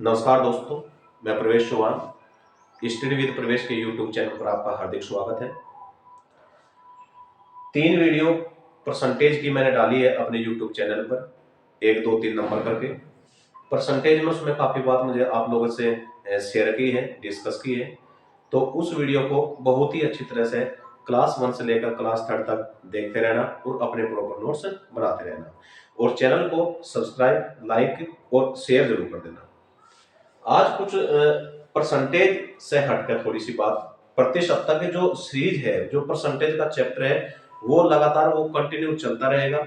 नमस्कार दोस्तों, मैं प्रवेश चौहान स्टडी विद प्रवेश के यूट्यूब चैनल पर आपका हार्दिक स्वागत है। 3 वीडियो परसेंटेज की मैंने डाली है अपने यूट्यूब चैनल पर, 1, 2, 3 नंबर करके। परसेंटेज में उसमें काफ़ी बात मुझे आप लोगों से शेयर की है, डिस्कस की है। तो उस वीडियो को बहुत ही अच्छी तरह से क्लास 1 से लेकर क्लास 3 तक देखते रहना और अपने प्रॉपर नोट्स बनाते रहना, और चैनल को सब्सक्राइब, लाइक और शेयर जरूर कर देना। आज कुछ परसेंटेज से हटकर थोड़ी सी बात, प्रति सप्ताह के जो सीरीज है, जो परसेंटेज का चैप्टर है, वो लगातार वो कंटिन्यू चलता रहेगा।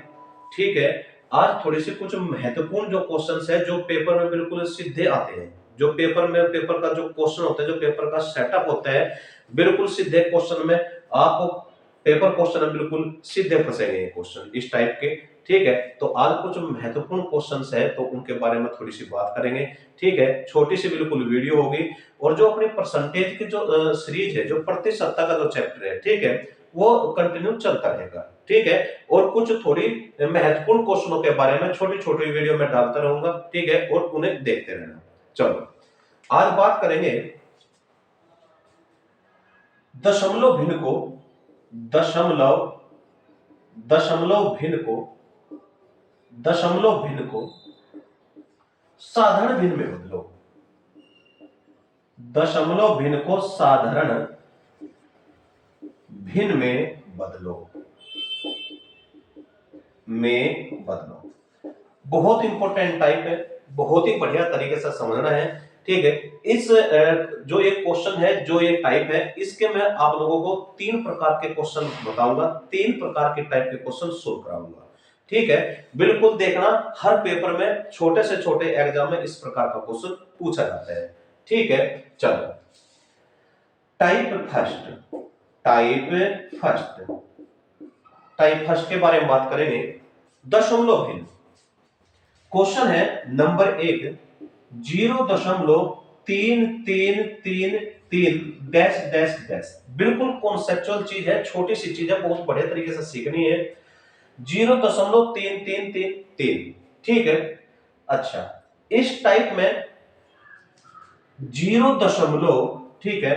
ठीक है, आज थोड़ी सी कुछ महत्वपूर्ण जो क्वेश्चंस है, जो पेपर में बिल्कुल सीधे आते हैं, जो पेपर का जो क्वेश्चन होता है, जो पेपर का सेटअप होता है, बिल्कुल सीधे क्वेश्चन में आपको पेपर क्वेश्चन में बिल्कुल सीधे फंसेंगे क्वेश्चन इस टाइप के। ठीक है, तो आज कुछ महत्वपूर्ण क्वेश्चंस है, तो उनके बारे में थोड़ी सी बात करेंगे। ठीक है, छोटी सी बिल्कुल वीडियो होगी, और जो अपने परसेंटेज की जो सीरीज है, जो प्रति सप्ताह का जो चैप्टर है, ठीक है, वो कंटिन्यू चलता रहेगा। ठीक है, और कुछ थोड़ी महत्वपूर्ण क्वेश्चनों के बारे में छोटी छोटी वीडियो में डालता रहूंगा। ठीक है, और उन्हें देखते रहना। चलो, आज बात करेंगे दशमलव भिन्न को दशमलव दशमलव भिन्न को दशमलव भिन्न को साधारण भिन्न में बदलो। दशमलव भिन्न को साधारण भिन्न में बदलो। बहुत इंपॉर्टेंट टाइप है, बहुत ही बढ़िया तरीके से समझना है। ठीक है, इस जो एक क्वेश्चन है, जो एक टाइप है, इसके मैं आप लोगों को 3 प्रकार के क्वेश्चन बताऊंगा, 3 प्रकार के टाइप के क्वेश्चन सोल्व कराऊंगा। ठीक है, बिल्कुल देखना, हर पेपर में छोटे से छोटे एग्जाम में इस प्रकार का क्वेश्चन पूछा जाता है। ठीक है, चलो, टाइप फर्स्ट टाइप फर्स्ट के बारे में बात करेंगे। दशमलव भिन्न क्वेश्चन है नंबर 1, 0.3333 डैश डैश डैश। बिल्कुल कॉन्सेप्चुअल चीज है, छोटी सी चीज है, बहुत बढ़िया तरीके से सीखनी है। 0.3333, ठीक है। अच्छा, इस टाइप में 0 ठीक है,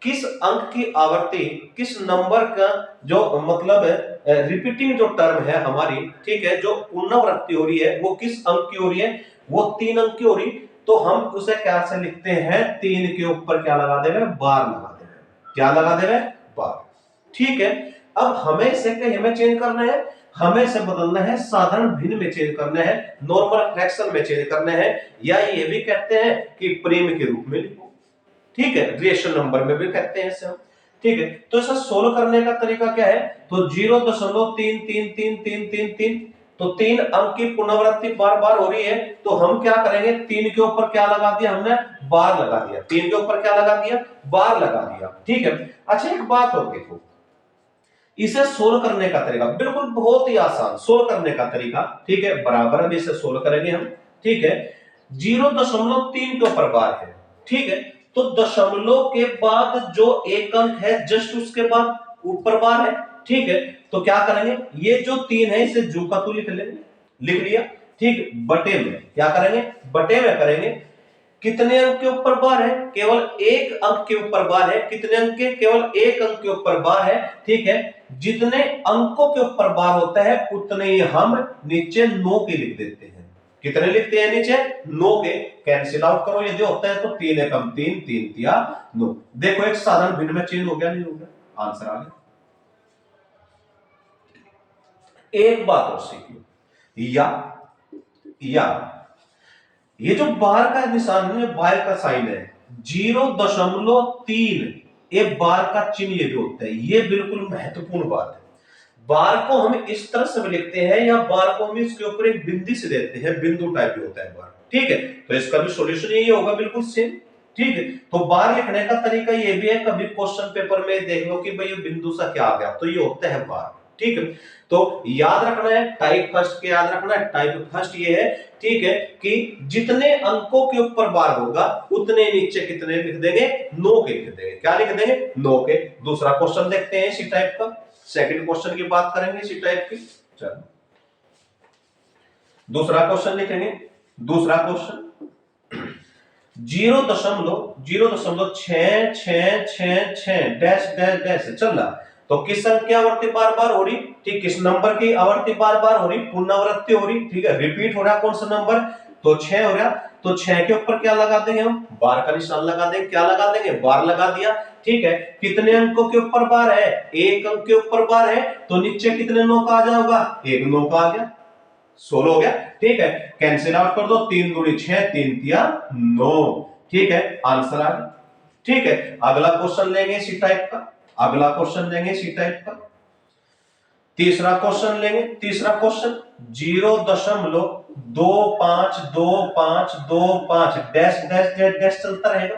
किस अंक की आवर्ती, किस नंबर का जो मतलब रिपीटिंग जो टर्म है हमारी, ठीक है, जो पुनरावृत्ति हो रही है, वो किस अंक की हो रही है? वो 3 अंक की हो रही। तो हम उसे क्या से लिखते हैं? 3 के ऊपर क्या लगा देंगे? बार लगा देंगे। क्या लगा देंगे? बार। ठीक है, अब हमें इसे कहीं में चेंज करना है, हमें इसे बदलना है, साधारण भिन्न में चेंज करना है, नॉर्मल फ्रैक्शन में चेंज करना है, या ये भी कहते हैं कि प्रेम के रूप में लिखो। ठीक है, रिएक्शन नंबर में भी कहते हैं इसे हम। ठीक है, तो इसे सोल्व करने का तरीका क्या है? तो 0.333333, तो 3 अंक की पुनरावृत्ति बार बार हो रही है, तो हम क्या करेंगे? 3 के ऊपर क्या लगा दिया हमने? बार लगा दिया। 3 के ऊपर क्या लगा दिया? बार लगा दिया। ठीक है, अच्छा एक बात और देखो, इसे सोल्व करने का तरीका बिल्कुल बहुत ही आसान, सोल्व करने का तरीका। ठीक है, बराबर अब इसे सोल्व करेंगे हम। ठीक है, 0.3 के ऊपर बार है। ठीक है, तो दशमलव के बाद जो एक अंक है, जस्ट उसके बाद ऊपर बार है। ठीक है, तो क्या करेंगे? ये जो 3 है, इसे जू का तू लिख लेंगे, लिख लिया। ठीक, बटे में क्या करेंगे? बटे में करेंगे। कितने अंक के ऊपर बार है? केवल 1 अंक के ऊपर बार है। कितने अंक के? केवल 1 अंक के ऊपर बार है। ठीक है, जितने अंकों के ऊपर बार होता है, उतने ही हम नीचे 9 के लिख देते हैं। कितने लिखते हैं नीचे? 9 के। कैंसिल आउट करो, यदि होता है तो 3 एकम 3, 3 तिया 9। देखो, एक साधारण भिन्न में चेंज हो गया, नहीं हो गया? आंसर आ गया। एक बात और सीखिए, या ये जो बार का निशान है, बार का साइन है, 0.3, ये बार का चिन्ह ये भी होता है। ये बिल्कुल महत्वपूर्ण बात है। बार को हम इस तरह से लिखते हैं, या बार को हम इसके ऊपर एक बिंदु से देते हैं, बिंदु टाइप होता है बार। ठीक है, तो इसका भी सॉल्यूशन यही होगा, बिल्कुल सेम। ठीक है, तो बार लिखने का तरीका ये भी है, कभी क्वेश्चन पेपर में देख लो कि भाई ये बिंदु सा क्या आ गया, तो ये होता है बार। ठीक है, तो याद रखना है, टाइप फर्स्ट के याद रखना है। टाइप फर्स्ट ये है, ठीक है, कि जितने अंकों के ऊपर बार होगा, उतने नीचे कितने लिख देंगे? 9 के लिख देंगे। क्या लिख देंगे? 9 के। दूसरा क्वेश्चन देखते हैं इसी टाइप का, सेकंड क्वेश्चन की बात करेंगे इसी टाइप की। चलो, दूसरा क्वेश्चन लिखेंगे। दूसरा क्वेश्चन, 0.0666 डैश डैश डैश चल रहा। तो किस अंक की आवृत्ति बार बार हो रही, ठीक, किस नंबर की आवृत्ति बार बार हो रही, पुनरावृत्ति हो रही, ठीक है, रिपीट हो रहा कौन सा नंबर, तो 6 हो रहा। तो 6 के ऊपर क्या लगा देंगे हम, बार का निशान लगा देंगे, क्या लगा देंगे, बार लगा दिया, ठीक है। कितने अंकों के ऊपर बार है, एक अंक के ऊपर बार है, तो नीचे कितने नो का आ जाएगा, एक नो का आ गया, 16 हो गया, ठीक है। कैंसिल आउट कर दो, 3 दूनी 6, 3 तिया 9, ठीक है, आंसर आ गया, ठीक है। अगला क्वेश्चन लेंगे इसी टाइप का, अगला क्वेश्चन लेंगे इसी टाइप का, तीसरा क्वेश्चन लेंगे, तीसरा question 0.252525 dash dash dash dash चलता रहेगा,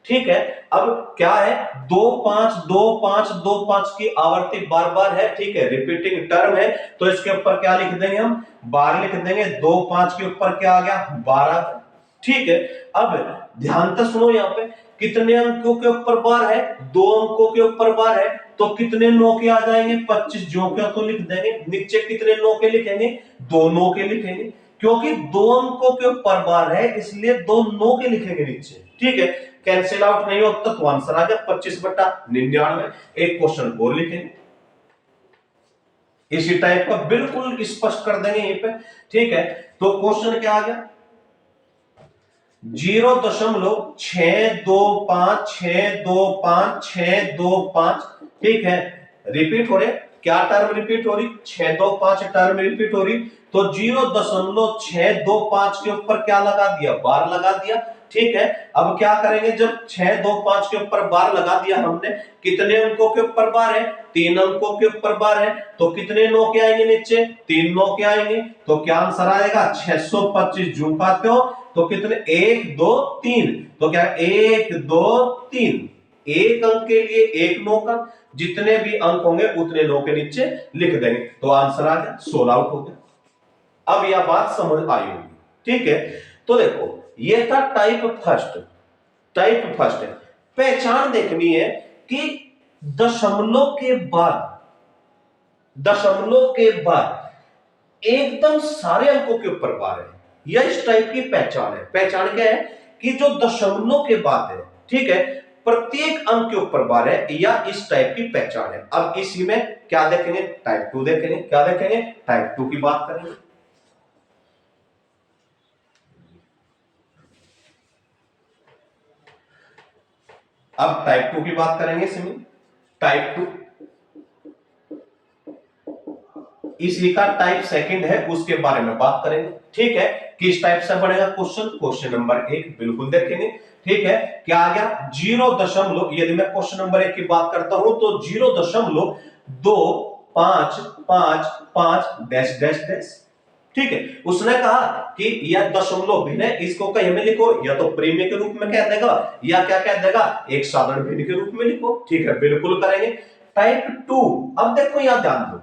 ठीक है। अब क्या है, 252525 की आवर्ती बार बार है, ठीक है, रिपीटिंग टर्म है, तो इसके ऊपर क्या लिख देंगे हम, 12 लिख देंगे, 25 के ऊपर क्या आ गया, 12, ठीक है। अब ध्यान से सुनो, यहाँ पे कितने अंकों के ऊपर बार है, 2 अंकों के ऊपर बार है, तो कितने नो के आ जाएंगे, 25 जो के तो लिख देंगे, नीचे कितने नो के लिखेंगे, 2 नो के लिखेंगे, क्योंकि 2 अंकों के ऊपर बार है इसलिए 2 नो के लिखेंगे नीचे, ठीक है। कैंसिल आउट नहीं होता तो आंसर आ गया 25/99। एक क्वेश्चन और लिखेंगे इसी टाइप का, बिल्कुल स्पष्ट कर देंगे यहीं पे, ठीक है। तो क्वेश्चन क्या आ गया, 0.625625 ठीक है, रिपीट हो रहे, क्या टर्म रिपीट हो रही, 625 टर्म रिपीट हो रही, तो 0.625 के ऊपर क्या लगा दिया, बार लगा दिया, ठीक है। अब क्या करेंगे, जब 625 के ऊपर बार लगा दिया हमने, कितने अंकों के ऊपर बार है, 3 अंकों के ऊपर बार है, तो कितने नो के आएंगे नीचे, 3 नो के आएंगे, तो क्या आंसर आएगा 625 जूं पाते हो तो कितने, 1 2 3, तो क्या 1 2 3, एक अंक के लिए एक नो का, जितने भी अंक होंगे उतने नो के नीचे लिख देंगे, तो आंसर आ गया 16 आउट हो गया। अब यह बात समझ आई होगी, ठीक है। तो देखो ये था टाइप फर्स्ट, टाइप फर्स्ट है, पहचान देखनी है कि दशमलव के बाद, दशमलव के बाद एकदम सारे अंकों के ऊपर बार है, यह इस टाइप की पहचान है। पहचान क्या है कि जो दशमलव के बाद है, ठीक है, प्रत्येक अंक के ऊपर बार है, या इस टाइप की पहचान है। अब इसी में क्या देखेंगे, टाइप 2 देखेंगे, क्या देखेंगे, टाइप 2 की बात करेंगे। अब टाइप 2 की बात करेंगे, इसमें टाइप 2 इसी का टाइप सेकंड है, उसके बारे में बात करेंगे, ठीक है। किस टाइप से बनेगा क्वेश्चन, क्वेश्चन नंबर 1 बिल्कुल देखेंगे, ठीक है। क्या आ गया, 0. यदि मैं क्वेश्चन नंबर 1 की बात करता हूं तो 0.2555 डैश डैश डैश, ठीक है। उसने कहा कि यह दशमलव भिन्न है, इसको कहीं में लिखो, या तो प्रीमिय के रूप में कह देगा, या क्या कह देगा, एक साधारण भिन्न के रूप में लिखो, ठीक है, बिल्कुल करेंगे। टाइप 2, अब देखो यहां ध्यान दो,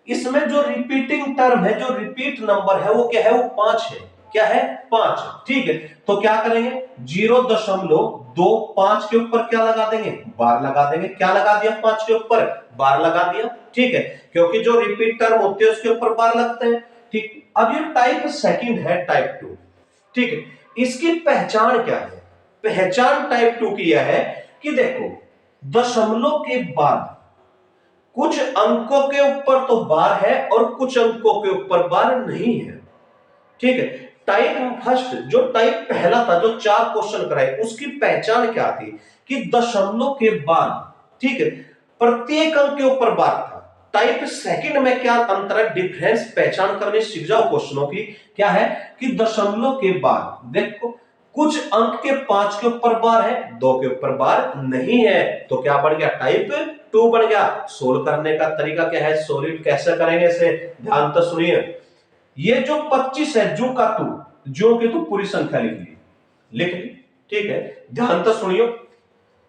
इसमें जो रिपीटिंग टर्म है, जो रिपीट नंबर है, वो क्या है, वो 5 है, क्या है, 5, ठीक है। तो क्या करेंगे, 0.25 के ऊपर क्या लगा देंगे, बार लगा देंगे, क्या लगा दिया, 5 के ऊपर बार लगा दिया, ठीक है, क्योंकि जो रिपीट टर्म होते हैं उसके ऊपर बार लगते हैं, ठीक। अब ये टाइप सेकंड है, टाइप 2, ठीक है। इसकी पहचान क्या है, पहचान टाइप 2 की यह है कि देखो दशमलव के बाद कुछ अंकों के ऊपर तो बार है और कुछ अंकों के ऊपर बार नहीं है, ठीक है। टाइप फर्स्ट, जो टाइप पहला था, जो 4 क्वेश्चन कराए, उसकी पहचान क्या थी कि दशमलव के बाद, ठीक है, प्रत्येक अंक के ऊपर बार था। टाइप सेकंड में क्या अंतर है, डिफरेंस पहचान करने सीख जाओ क्वेश्चनों की, क्या है कि दशमलव के बाद देखो कुछ अंक के 5 के ऊपर बार है, 2 के ऊपर बार नहीं है, तो क्या बन गया, टाइप 2 बन गया। सोल्व करने का तरीका क्या है, सॉल्व कैसे करेंगे इसे, ध्यान तो सुनिए। ये जो 25 है, जो का तू, जो की तू पूरी संख्या लिख ली, लिख ली, ठीक है, ध्यान तो सुनियो।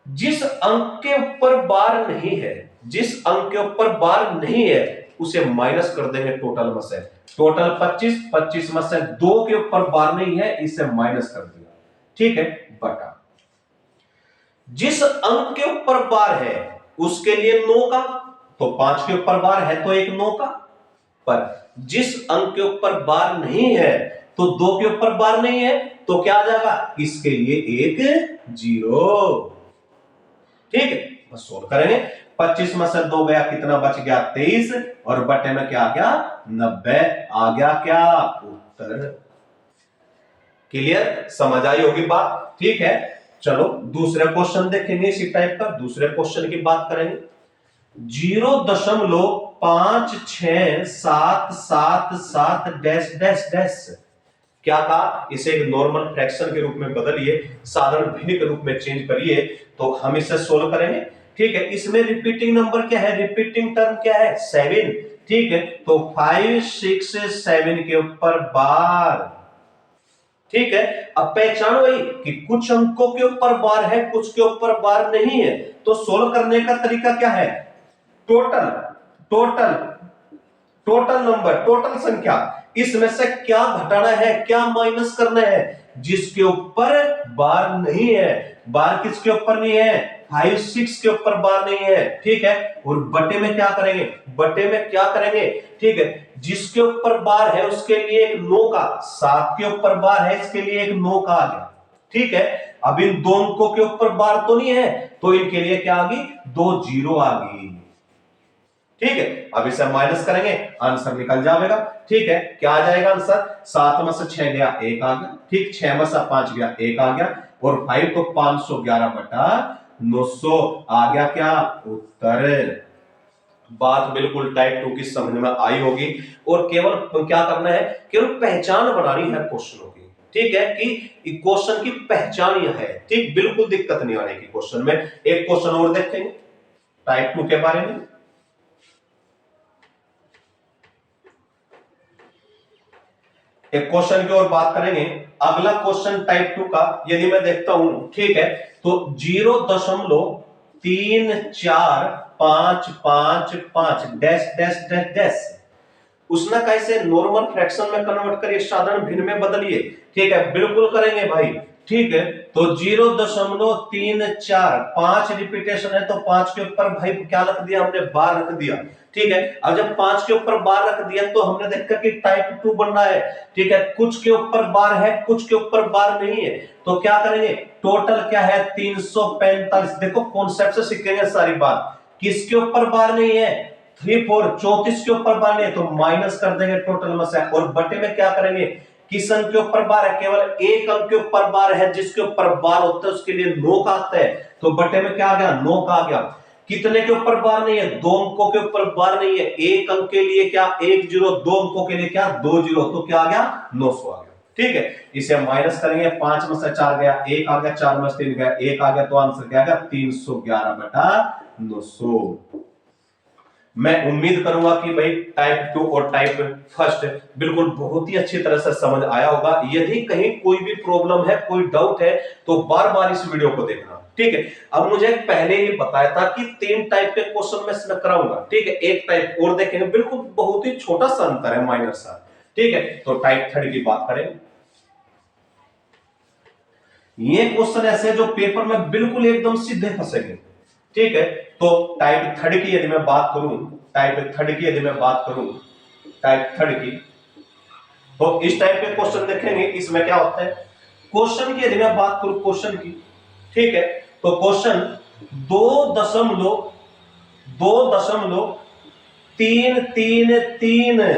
जिस अंक के ऊपर बार नहीं है, जिस अंक के ऊपर बार नहीं है, उसे माइनस कर देंगे टोटल में से, टोटल 25, 25 में से 2 के ऊपर बार नहीं है, इसे माइनस कर दिया, ठीक है, बटा जिस अंक के ऊपर बार है उसके लिए 9 का, तो 5 के ऊपर बार है तो एक 9 का, पर जिस अंक के ऊपर बार नहीं है तो 2 के ऊपर बार नहीं है तो क्या आ जाएगा, इसके लिए एक 0। ठीक है, बस सोल्व करेंगे। 25 में से 2 गया, कितना बच गया 23, और बटे में क्या आ गया 90, आ गया क्या उत्तर। क्लियर, समझ आई होगी बात। ठीक है, चलो दूसरे क्वेश्चन देखेंगे इसी टाइप का। दूसरे क्वेश्चन की बात करेंगे। 0.5677 डैश डैश डैश, क्या कहा, इसे एक नॉर्मल फ्रैक्शन के रूप में बदलिए, साधारण भिन्न के रूप में चेंज करिए, तो हम इसे सोल्व करेंगे। ठीक है, इसमें रिपीटिंग नंबर क्या है, रिपीटिंग टर्म क्या है 7। ठीक है, तो 5 6 7 के ऊपर बार। ठीक है, अब पहचान वही कि कुछ अंकों के ऊपर बार है, कुछ के ऊपर बार नहीं है, तो सोल्व करने का तरीका क्या है, total total total number, total संख्या, इसमें से क्या घटाना है, क्या माइनस करना है, जिसके ऊपर बार नहीं है। बार किसके ऊपर नहीं है, 5 6 के ऊपर बार नहीं है। ठीक है, और बटे में क्या करेंगे, बटे में क्या करेंगे, ठीक है, जिसके ऊपर बार है उसके लिए एक 9 का, 7 के ऊपर बार है इसके लिए एक 9 का आ गया। ठीक है, अब इन दो अंकों के ऊपर बार तो नहीं है, तो इनके लिए क्या आ गई, 2 0 आ गई। ठीक है, अब इसे माइनस करेंगे, आंसर निकल जाएगा। ठीक है, क्या आ जाएगा आंसर, 7 में से 6 गया 1 आ गया। ठीक, 6 में से 5 गया 1 आ गया, और 5 तो 511 बटा 900 आ गया क्या उत्तर। बात बिल्कुल टाइप 2 की समझ में आई होगी, और केवल क्या करना है, केवल पहचान बनानी है क्वेश्चनों की। ठीक है, कि क्वेश्चन की पहचान यह है। ठीक, बिल्कुल दिक्कत नहीं आने की क्वेश्चन में। एक क्वेश्चन और देखेंगे टाइप 2 के बारे में। एक क्वेश्चन की और बात करेंगे। अगला क्वेश्चन टाइप 2 का यदि मैं देखता हूं, ठीक है, तो 0.3455 डैश डैश डैश डैश, उसने कैसे नॉर्मल फ्रैक्शन में कन्वर्ट करिए, साधारण भिन्न में बदलिए। ठीक है, बिल्कुल करेंगे भाई। ठीक है, तो 0.34, 5 रिपीटेशन है तो 5 के ऊपर भाई क्या रख दिया हमने, बार रख दिया। ठीक है, अब जब 5 के ऊपर बार रख दिया तो हमने देखा कि टाइप 2 बनना है। ठीक है, कुछ के ऊपर बार है, कुछ के ऊपर बार नहीं है, तो क्या करेंगे, टोटल क्या है 345। देखो कॉन्सेप्ट से सीखेंगे सारी बात। किसके ऊपर बार नहीं है, 3 4 34 के ऊपर बार नहीं है, तो माइनस कर देंगे टोटल में से, और बटे में क्या करेंगे, किस अंक के ऊपर बार है, केवल एक अंक के ऊपर बार है, जिसके ऊपर बार होता है उसके लिए 9 का आता है, तो बटे में क्या आ गया 9 का आ गया। कितने के ऊपर बार नहीं है, 2 अंकों के ऊपर बार नहीं है, एक अंक के लिए क्या 1 0, 2 अंकों के लिए क्या 2 0, तो क्या आ गया 900 आ गया। ठीक है, इसे माइनस करेंगे, 5 में से 4 गया 1 आ गया, 4 में से 3 गया 1 आ गया, तो आंसर क्या आ गया 311 बटा 900। मैं उम्मीद करूंगा कि भाई टाइप 2 और टाइप फर्स्ट बिल्कुल बहुत ही अच्छी तरह से समझ आया होगा। यदि कहीं कोई भी प्रॉब्लम है, कोई डाउट है, तो बार बार इस वीडियो को देखना। ठीक है, अब मुझे पहले ही बताया था कि 3 टाइप के क्वेश्चन मैं इसमें कराऊंगा। ठीक है, एक टाइप और देखेंगे, बिल्कुल बहुत ही छोटा सा अंतर है, माइनर सा। ठीक है, तो टाइप 3 की बात करें। ये क्वेश्चन ऐसे जो पेपर में बिल्कुल एकदम सीधे फंसेंगे। ठीक है, तो टाइप 3 की यदि मैं बात करूं, टाइप 3 की यदि मैं बात करूं, टाइप 3 की, तो इस टाइप के क्वेश्चन देखेंगे। इसमें क्या होता है, क्वेश्चन की यदि मैं बात करूं, क्वेश्चन की, ठीक है, तो question 2.333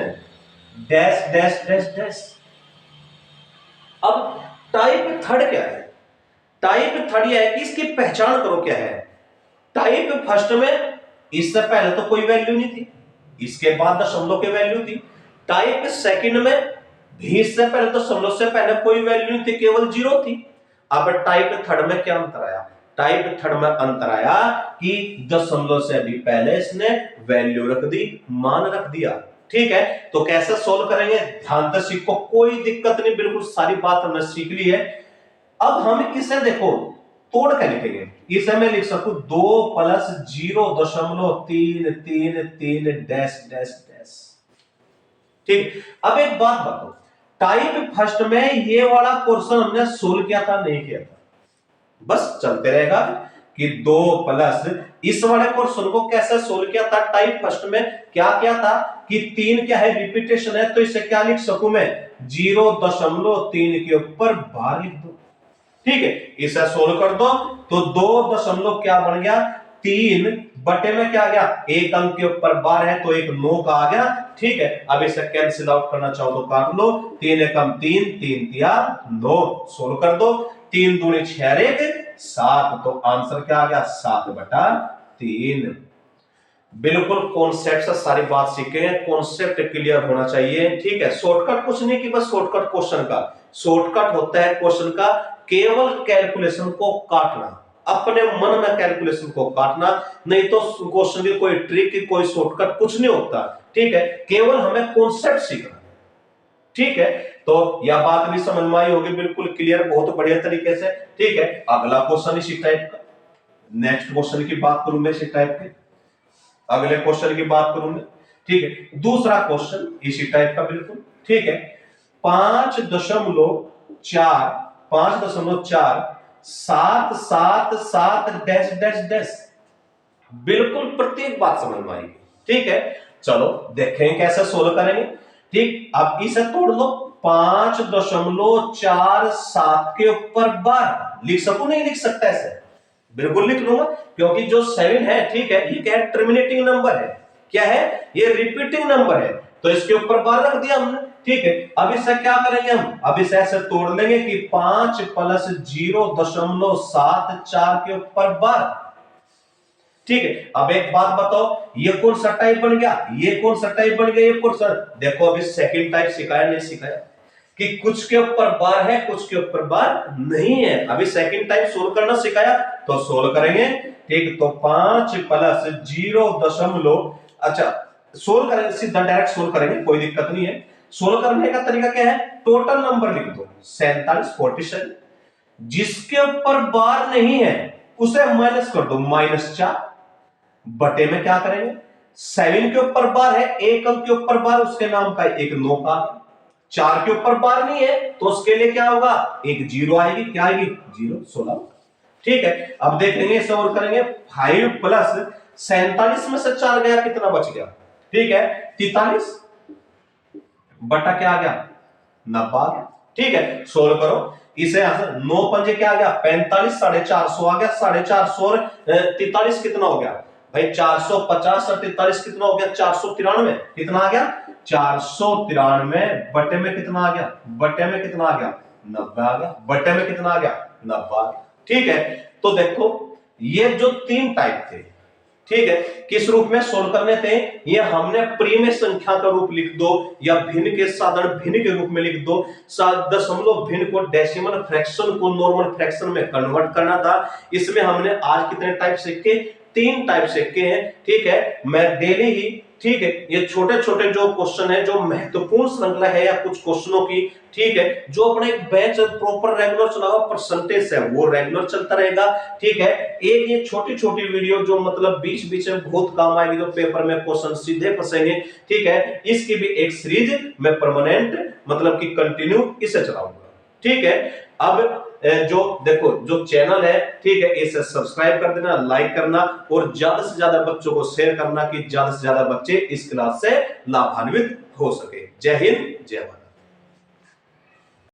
dash dash dash dash. अब टाइप 3 क्या है, टाइप 3 है कि इसकी पहचान करो क्या है। टाइप फर्स्ट में इससे पहले तो कोई वैल्यू नहीं थी, इसके बाद दशमलव की वैल्यू थी। टाइप सेकंड में भी इससे पहले दशमलव से पहले कोई वैल्यू नहीं थी, केवल 0 थी। अब टाइप 3 में क्या अंतर आया, टाइप 3 में अंतर आया कि दशमलव से भी पहले इसने वैल्यू रख दी, मान रख दिया। ठीक है, तो कैसे सोल्व करेंगे, ध्यान से सीखो, कोई दिक्कत नहीं, बिल्कुल सारी बात हमने सीख ली है। अब हम इसे देखो तोड़ के लिखेंगे। इसे मैं लिख सकूं 2 + 0.333 डैश डैश डैश। ठीक, अब एक बात बताओ, टाइप फर्स्ट में ये वाला पोर्शन हमने सोल्व किया था नहीं किया था, बस चलते रहेगा कि 2 प्लस इस वाले पोर्शन को कैसे सोल्व किया था। टाइप फर्स्ट में क्या किया था कि 3 क्या है, रिपीटेशन है, तो इसे क्या लिख सकूं मैं, 0.3 के ऊपर बार लिख दो। ठीक है, इसे सोल्व कर दो तो 2 दशमलव क्या बन गया, 3 बटे में क्या आ गया, एक अंक के ऊपर बार है तो एक 9 का आ गया। ठीक है, अब इसे कैंसिल आउट करना चाहो तो काट लो, 3 एकम 3, 3 तिया 9, सोल्व कर दो, 3 दूनी 6 1 7, तो आंसर क्या आ गया, 7/3। बिल्कुल कॉन्सेप्ट से सारी बात सीखे, कॉन्सेप्ट क्लियर होना चाहिए। ठीक है, शॉर्टकट कुछ नहीं कि बस शॉर्टकट क्वेश्चन का, शॉर्टकट होता है क्वेश्चन का केवल कैलकुलेशन को काटना, अपने मन में कैलकुलेशन को काटना, नहीं तो क्वेश्चन की कोई ट्रिक, कोई शॉर्टकट कुछ नहीं होता। ठीक है, केवल हमें कॉन्सेप्ट सीखना। ठीक है, तो यह बात भी समझ में आई होगी, बिल्कुल क्लियर, बहुत बढ़िया तरीके से। ठीक है, अगला क्वेश्चन इसी टाइप का, नेक्स्ट क्वेश्चन की बात करूं मैं इसी टाइप के, अगले क्वेश्चन की बात करूं मैं। ठीक है, दूसरा क्वेश्चन इसी टाइप का बिल्कुल। ठीक है, 5.4 डैश डैश डैश, बिल्कुल प्रत्येक बात समझ में आएगी। ठीक है, चलो देखें कैसे सोल्व करेंगे। ठीक, अब इसे तोड़ लो, 5.47 के ऊपर बार लिख सकूं, नहीं लिख सकता ऐसे, बिल्कुल लिख लूंगा, क्योंकि जो 7 है, ठीक है, ये क्या है, टर्मिनेटिंग नंबर है, क्या है, ये रिपीटिंग नंबर है, तो इसके ऊपर बार रख दिया हमने। ठीक है, अब इसे क्या करेंगे हम, अब इसे ऐसे तोड़ लेंगे कि 5 + 0.74 के ऊपर बार। ठीक है, अब एक बात बताओ, ये कौन सा टाइप बन गया, ये कौन सा टाइप बन गया, ये कौन सा, देखो अभी सेकंड टाइप सिखाया नहीं सिखाया, कि कुछ के ऊपर बार है, कुछ के ऊपर बार नहीं है, अभी सेकंड टाइप सोल्व करना सिखाया तो सोल्व करेंगे। ठीक, तो 5 + 0. अच्छा, सोल्व करेंगे, सीधा डायरेक्ट सोल्व करेंगे, कोई दिक्कत नहीं है। सोल्व करने का तरीका क्या है, टोटल नंबर लिख दो 47 47, जिसके ऊपर बार नहीं है उसे माइनस कर दो, -4 बटे में क्या करेंगे, 7 के ऊपर बार है, एक अंक के ऊपर बार, उसके नाम का एक 9 का, 4 के ऊपर बार नहीं है तो उसके लिए क्या होगा, एक 0 आएगी, क्या आएगी, 0 16। ठीक है, अब देखेंगे, सॉल्व करेंगे, 5 + 47 में से 4 गया, कितना बच गया, ठीक है, 43 बटा क्या आ गया, 90। ठीक है, सोल्व करो इसे, 9 पंजे क्या आ गया, 45, 450 आ गया, 450 और 43 कितना हो गया भाई, 450 और 43 कितना हो गया, 493, कितना आ गया, 493 बटे में कितना आ गया, बटे में कितना आ गया, 90 आ गया, बटे में कितना आ गया, 90 आ गया। ठीक है, तो देखो ये जो 3 टाइप थे, ठीक है, किस रूप में सोल्व करने थे, ये हमने प्रीमेय संख्या का रूप लिख दो, या भिन्न के साधारण भिन्न के रूप में लिख दो, दशमलव भिन्न को डेसिमल फ्रैक्शन को नॉर्मल फ्रैक्शन में कन्वर्ट करना था। इसमें हमने आज कितने टाइप सीखे, 3 टाइप सीखे हैं। ठीक है, मैं डेली ही, ठीक है, ये छोटे छोटे जो क्वेश्चन है, जो महत्वपूर्ण श्रृंखला है या कुछ क्वेश्चनों की, ठीक है, जो अपना एक बैच प्रॉपर रेगुलर चला हुआ परसेंटेज है वो रेगुलर चलता रहेगा। ठीक है, एक ये छोटी छोटी वीडियो जो मतलब बीच बीच में बहुत काम आएगी, जो पेपर में क्वेश्चन सीधे फंसेंगे, ठीक है, इसकी भी एक सीरीज मैं परमानेंट मतलब कि कंटिन्यू इसे चलाऊंगा। ठीक है, अब जो देखो जो चैनल है, ठीक है, इसे सब्सक्राइब कर देना, लाइक करना और ज्यादा से ज्यादा बच्चों को शेयर करना, कि ज्यादा से ज्यादा बच्चे इस क्लास से लाभान्वित हो सके। जय हिंद, जय भारत।